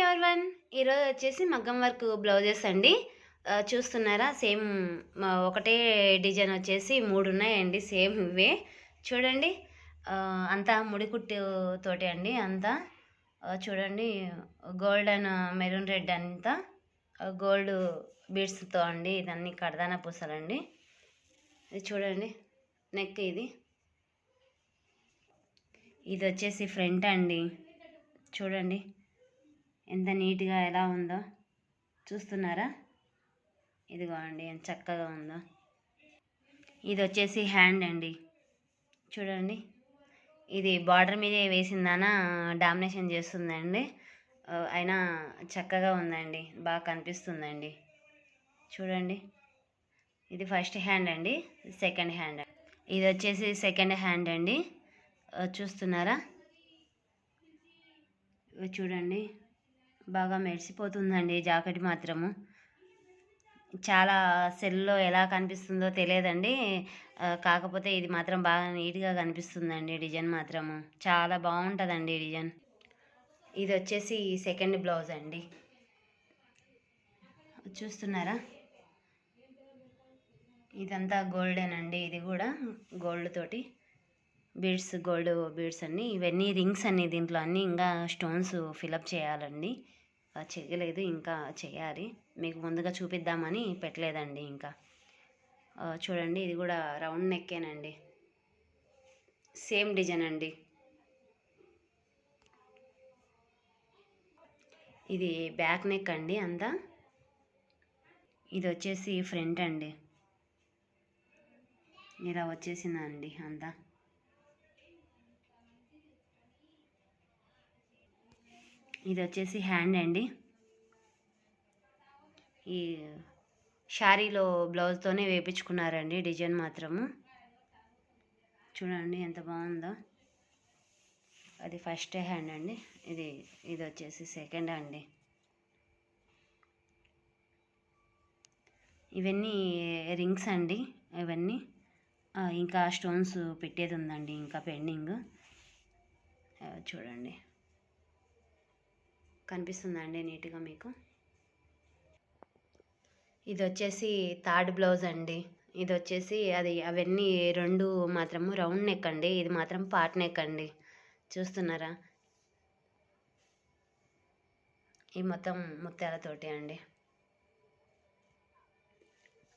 Everyone ఈరోజు వచ్చేసి మగ్గం వర్క్ బ్లౌజెస్ అండి. చూస్తున్నారా సేమ్ ఒకటే డిజైన్ వచ్చేసి 3 ఉన్నాయండి సేమ్ ఇవే. చూడండి అంతా ముడికుట్టు తోటి అండి అంతా. చూడండి గోల్డెన్ మెరూన్ రెడ్ అంతా గోల్డ్ బీడ్స్తో అండి. ఇదన్నీ కడదానా పూసలండి. ఇది చూడండి నెక్ ఇది వచ్చేసి ఫ్రంట్ అండి. చూడండి ఎంత నీట్గా ఎలా ఉందో చూస్తున్నారా. ఇదిగో అండి ఎంత చక్కగా ఉందో. ఇది వచ్చేసి హ్యాండ్ అండి. చూడండి ఇది బార్డర్ మీదే వేసిందానా డామినేషన్ చేస్తుందండి. అయినా చక్కగా ఉందండి, బాగా కనిపిస్తుందండి. చూడండి ఇది ఫస్ట్ హ్యాండ్ అండి. సెకండ్ హ్యాండ్ ఇది వచ్చేసి సెకండ్ హ్యాండ్ అండి. చూస్తున్నారా చూడండి బాగా మెరిసిపోతుందండి జాకెట్ మాత్రము. చాలా సెల్లో ఎలా కనిపిస్తుందో తెలియదండి, కాకపోతే ఇది మాత్రం బాగా నీట్గా కనిపిస్తుందండి. డిజైన్ మాత్రము చాలా బాగుంటుందండి డిజైన్. ఇది వచ్చేసి సెకండ్ బ్లౌజ్ అండి. చూస్తున్నారా ఇదంతా గోల్డెన్ అండి. ఇది కూడా గోల్డ్ తోటి బీడ్స్, గోల్డ్ బీడ్స్ అన్నీ. ఇవన్నీ రింగ్స్ అన్ని దీంట్లో అన్నీ ఇంకా స్టోన్స్ ఫిలప్ చేయాలండి. చేయలేదు, ఇంకా చేయాలి. మీకు ముందుగా చూపిద్దామని పెట్టలేదండి ఇంకా. చూడండి ఇది కూడా రౌండ్ నెక్కేనండి, సేమ్ డిజైన్ అండి. ఇది బ్యాక్ నెక్ అండి అంతా. ఇది వచ్చేసి ఫ్రంట్ అండి. ఇలా వచ్చేసిందండి అంతా. ఇది వచ్చేసి హ్యాండ్ అండి. ఈ శారీలో బ్లౌజ్తోనే వేయించుకున్నారండి డిజైన్ మాత్రము. చూడండి ఎంత బాగుందో. అది ఫస్ట్ హ్యాండ్ అండి. ఇది వచ్చేసి సెకండ్ అండి. ఇవన్నీ రింగ్స్ అండి. ఇవన్నీ ఇంకా స్టోన్స్ పెట్టేది ఉందండి, ఇంకా పెండింగ్. చూడండి కనిపిస్తుందండి నీట్గా మీకు. ఇది వచ్చేసి థర్డ్ బ్లౌజ్ అండి. ఇది వచ్చేసి అవన్నీ రెండు మాత్రము రౌండ్ నెక్ అండి. ఇది మాత్రం పార్ట్ నెక్ అండి. చూస్తున్నారా ఈ మొత్తం ముత్యాలతోటి అండి.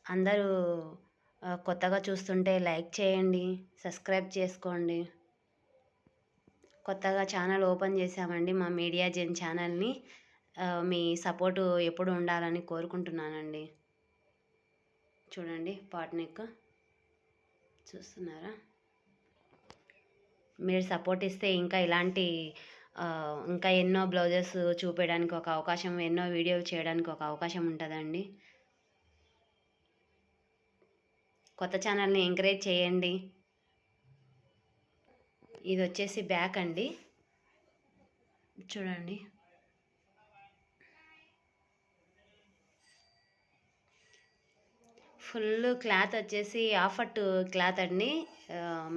అందరూ కొత్తగా చూస్తుంటే లైక్ చేయండి, సబ్స్క్రైబ్ చేసుకోండి. కొత్తగా ఛానల్ ఓపెన్ చేశామండి, మా మీడియా జెన్ ఛానల్ని. మీ సపోర్టు ఎప్పుడు ఉండాలని కోరుకుంటున్నానండి. చూడండి పార్ట్ నెక్ చూస్తున్నారా. మీరు సపోర్ట్ ఇస్తే ఇంకా ఇలాంటి ఇంకా ఎన్నో బ్లౌజెస్ చూపించడానికి ఒక అవకాశం, ఎన్నో వీడియోలు చేయడానికి ఒక అవకాశం ఉంటుందండి. కొత్త ఛానల్ని ఎంకరేజ్ చేయండి. ఇది వచ్చేసి బ్యాక్ అండి. చూడండి ఫుల్ క్లాత్ వచ్చేసి ఆఫట్ క్లాత్ అండి,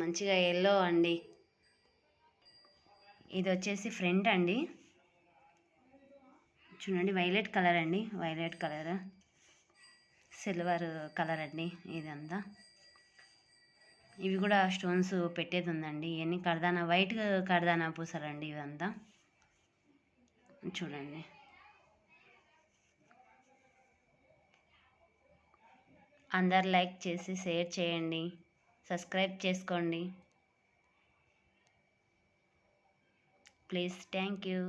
మంచిగా ఎల్లో అండి. ఇది వచ్చేసి ఫ్రంట్ అండి. చూడండి వైలెట్ కలర్ అండి, వైలెట్ కలర్, సిల్వర్ కలర్ అండి ఇదంతా. ఇవి కూడా స్టోన్స్ పెట్టేది ఉందండి. ఇవన్నీ కడదానా, వైట్ కడదానా పూసలండి ఇదంతా. చూడండి అందరు లైక్ చేసి షేర్ చేయండి, సబ్స్క్రైబ్ చేసుకోండి ప్లీజ్. Thank you.